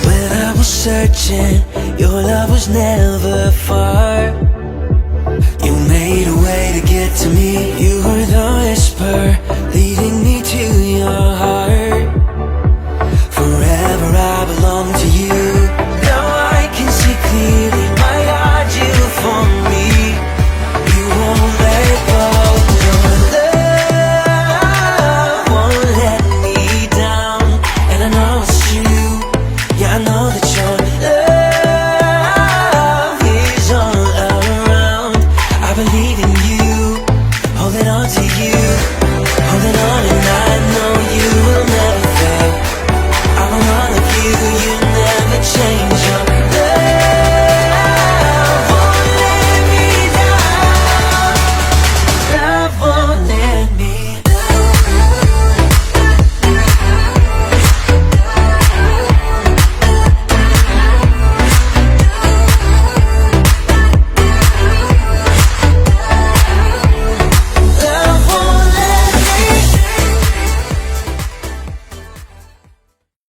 When I was searching, your love was never far. You made a way to get to me. You were the whisper leading me to your heart. Forever I belong to you. Now I can see clearly, my God, you for me. You won't let go. Your love won't let me down. And I know it's true. Yeah, I know that your love is all around. I believe in you, holding on to you, holding on to you.